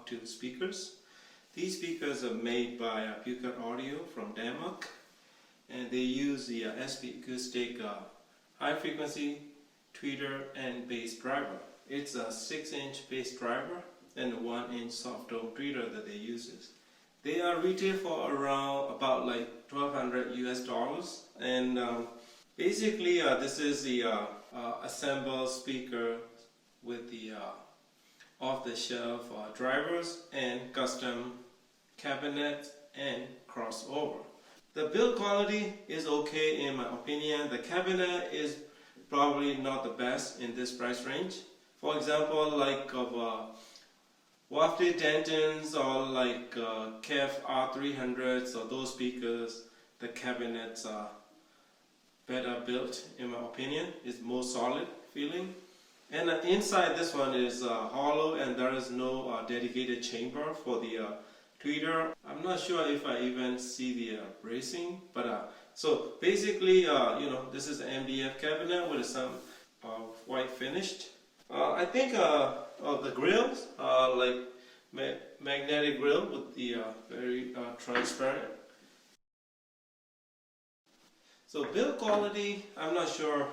MK2 speakers. These speakers are made by Buchardt Audio from Denmark, and they use the SP acoustic high frequency tweeter and bass driver. It's a 6-inch bass driver and a 1-inch soft dome tweeter that they use. They are retail for around about like $1,200 US, and basically this is the assembled speaker with the off-the-shelf drivers and custom cabinets and crossover. The build quality is okay in my opinion. The cabinet is probably not the best in this price range. For example, like of wafted Dentons or like KEF R300s or those speakers, the cabinets are better built in my opinion. It's more solid feeling. And inside this one is hollow, and there is no dedicated chamber for the tweeter. I'm not sure if I even see the bracing, but so basically, this is an MDF cabinet with some white finished. I think the grills are like magnetic grill with the very transparent. So build quality, I'm not sure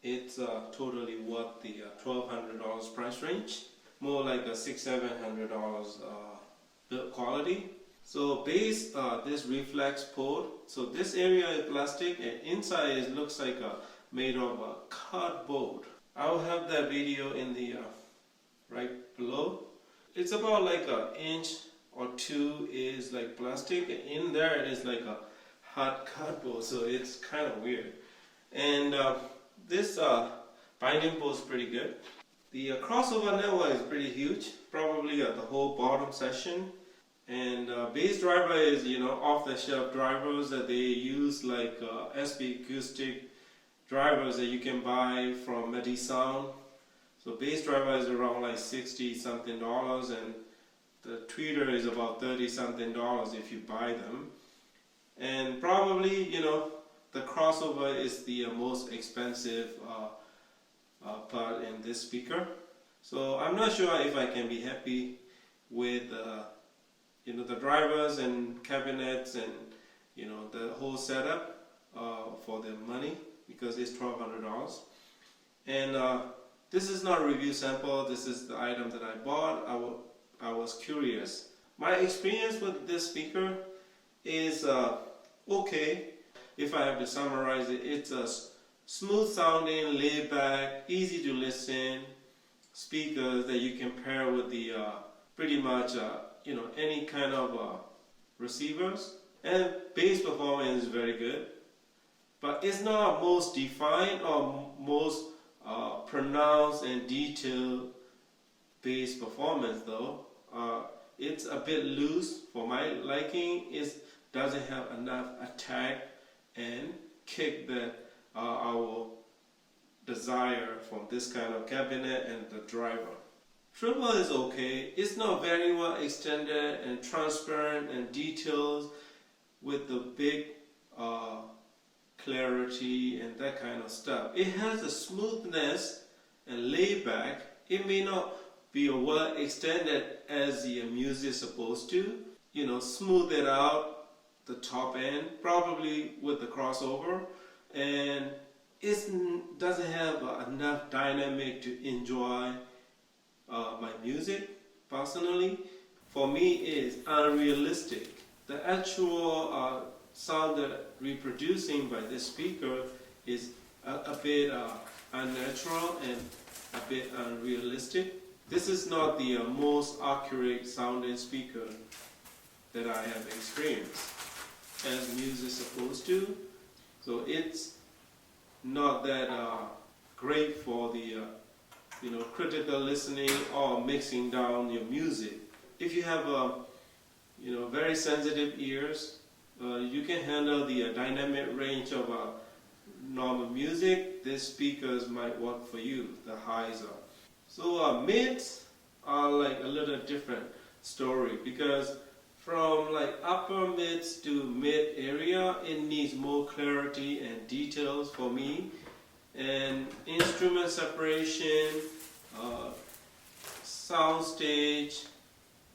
it's totally worth the $1,200 price range. More like a $600-700 build quality. So base, this reflex port. So this area is plastic, and inside it looks like made of cardboard. I will have that video in the right below. It's about like an inch or two is like plastic, and in there it is like a hard cardboard. So it's kind of weird. And this binding board is pretty good. The crossover network is pretty huge, probably the whole bottom section. And bass driver is, off-the-shelf drivers that they use, like SP acoustic drivers that you can buy from MediSound. So bass driver is around like $60 something, and the tweeter is about $30 something if you buy them. And probably, the crossover is the most expensive part in this speaker. So I'm not sure if I can be happy with the drivers and cabinets and the whole setup for the money, because it's $1,200. And this is not a review sample. This is the item that I bought. I was curious. My experience with this speaker is okay. If I have to summarize it, it's a smooth sounding, laid back, easy to listen speakers that you can pair with the pretty much any kind of receivers. And bass performance is very good, but it's not most defined or most pronounced and detailed bass performance though. It's a bit loose for my liking. It doesn't have enough attack and kick that our desire from this kind of cabinet and the driver. Treble is okay. It's not very well extended and transparent and details with the big clarity and that kind of stuff. It has a smoothness and laid back. It may not be well extended as the music is supposed to. Smooth it out the top end, probably with the crossover, and it doesn't have enough dynamic to enjoy my music. Personally, for me, it's unrealistic. The actual sound that reproducing by this speaker is a bit unnatural and a bit unrealistic. This is not the most accurate sounding speaker that I have experienced as music is supposed to. So it's not that great for the critical listening or mixing down your music. If you have very sensitive ears, you can handle the dynamic range of normal music. These speakers might work for you, the highs are. So mids are like a little different story, because from like upper mids to mid area, it needs more clarity and details for me. And instrument separation, sound stage,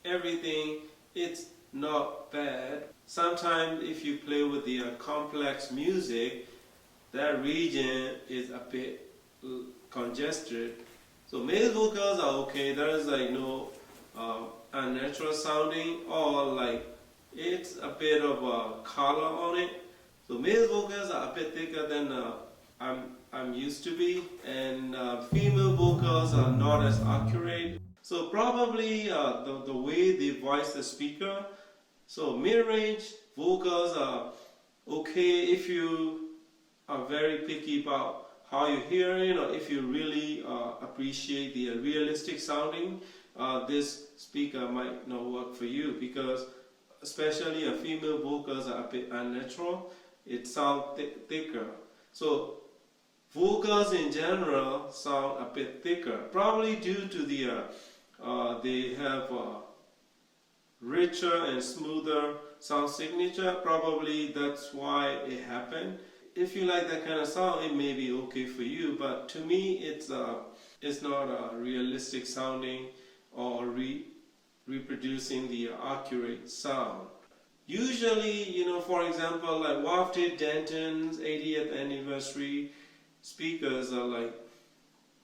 everything, it's not bad. Sometimes if you play with the complex music, that region is a bit congested. So male vocals are okay, there is like no unnatural sounding, or like it's a bit of a color on it. So male vocals are a bit thicker than I'm used to be, and female vocals are not as accurate. So probably the way they voice the speaker. So mid-range vocals are okay if you are very picky about how you're hearing, or if you really appreciate the realistic sounding. This speaker might not work for you, because especially a female vocals are a bit unnatural. It sounds thicker. So vocals in general sound a bit thicker, probably due to the they have richer and smoother sound signature. Probably that's why it happened. If you like that kind of sound, it may be okay for you, but to me it's not a realistic sounding or reproducing the accurate sound. Usually, for example, like wafted Denton's 80th anniversary speakers are like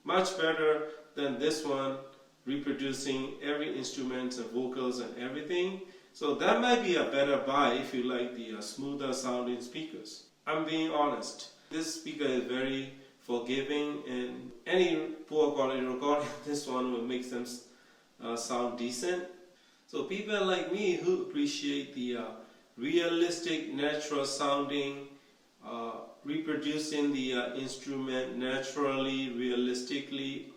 much better than this one, reproducing every instrument and vocals and everything. So that might be a better buy if you like the smoother sounding speakers. I'm being honest. This speaker is very forgiving, and any poor quality recording, this one will make them sound decent. So people like me who appreciate the realistic, natural sounding, reproducing the instrument naturally, realistically,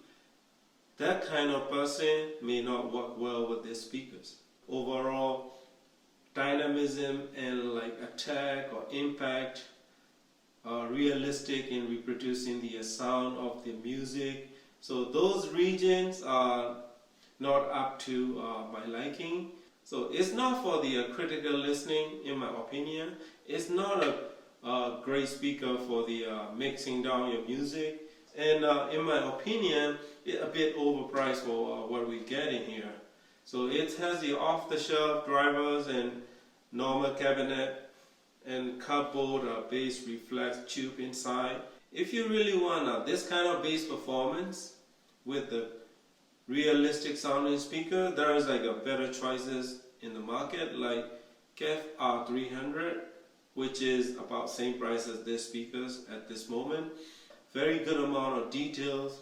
that kind of person may not work well with their speakers. Overall, dynamism and like attack or impact, realistic in reproducing the sound of the music. So those regions are not up to my liking. So it's not for the critical listening, in my opinion. It's not a great speaker for the mixing down your music. And in my opinion, it's a bit overpriced for what we get in here. So it has the off-the-shelf drivers and normal cabinet and cardboard bass reflex tube inside. If you really want this kind of bass performance with the realistic sounding speaker, there is like a better choices in the market, like S300, which is about same price as this speakers at this moment. Very good amount of details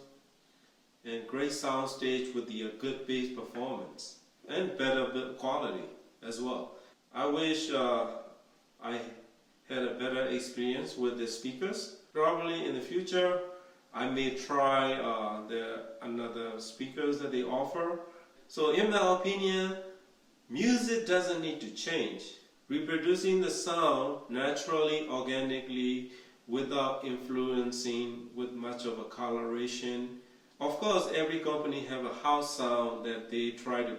and great sound stage with the good bass performance and better build quality as well. I wish I had a better experience with the speakers. Probably in the future I may try the another speakers that they offer. So in my opinion, music doesn't need to change. Reproducing the sound naturally, organically, without influencing with much of a coloration. Of course, every company have a house sound that they try to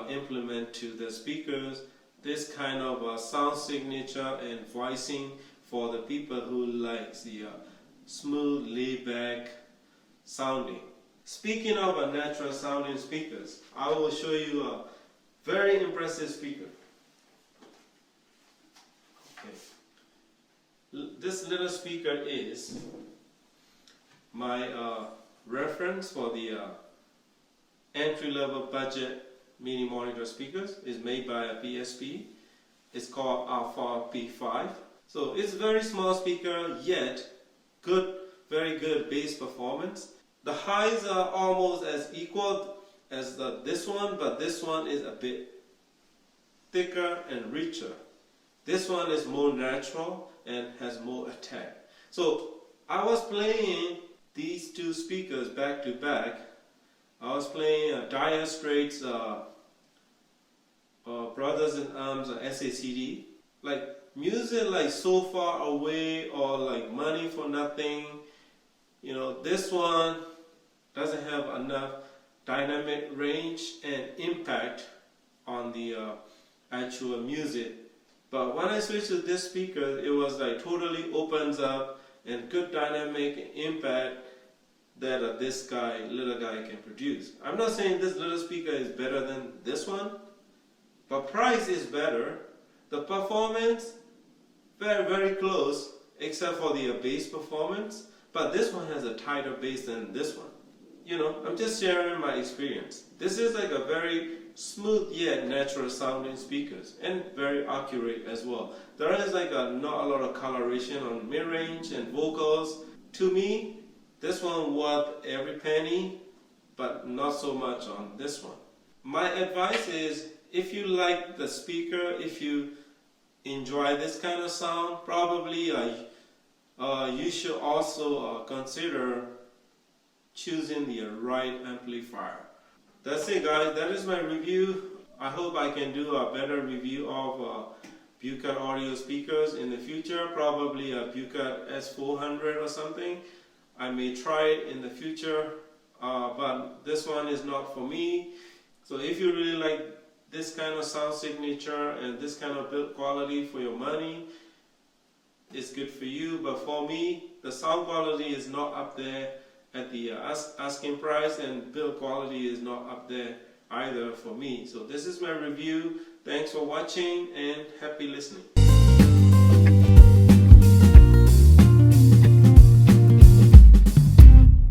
implement to the speakers. This kind of sound signature and voicing for the people who likes the smooth, laid-back sounding. Speaking of natural sounding speakers, I will show you a very impressive speaker. Okay. This little speaker is my reference for the entry-level budget mini monitor speakers. Is made by a PSP. It's called Alpha P5. So it's a very small speaker, yet good, very good bass performance. The highs are almost as equal as this one, but this one is a bit thicker and richer. This one is more natural and has more attack. So I was playing these two speakers back to back. I was playing Dire Straits Brothers in Arms SACD. Like music like So Far Away or like Money for Nothing. This one doesn't have enough dynamic range and impact on the actual music. But when I switched to this speaker, it was like totally opens up and good dynamic impact. that this little guy can produce. I'm not saying this little speaker is better than this one, but price is better. The performance, very close, except for the bass performance, but this one has a tighter bass than this one. You know, I'm just sharing my experience. This is like a very smooth yet natural sounding speakers, and very accurate as well. There is like not a lot of coloration on mid-range and vocals. To me, this one worth every penny, but not so much on this one. My advice is, if you like the speaker, if you enjoy this kind of sound, probably you should also consider choosing the right amplifier. That's it, guys. That is my review. I hope I can do a better review of Buchardt audio speakers in the future. Probably a Buchardt S300 or something. I may try it in the future, but this one is not for me. So if you really like this kind of sound signature and this kind of build quality for your money, it's good for you. But for me, the sound quality is not up there at the asking price, and build quality is not up there either for me. So this is my review. Thanks for watching and happy listening.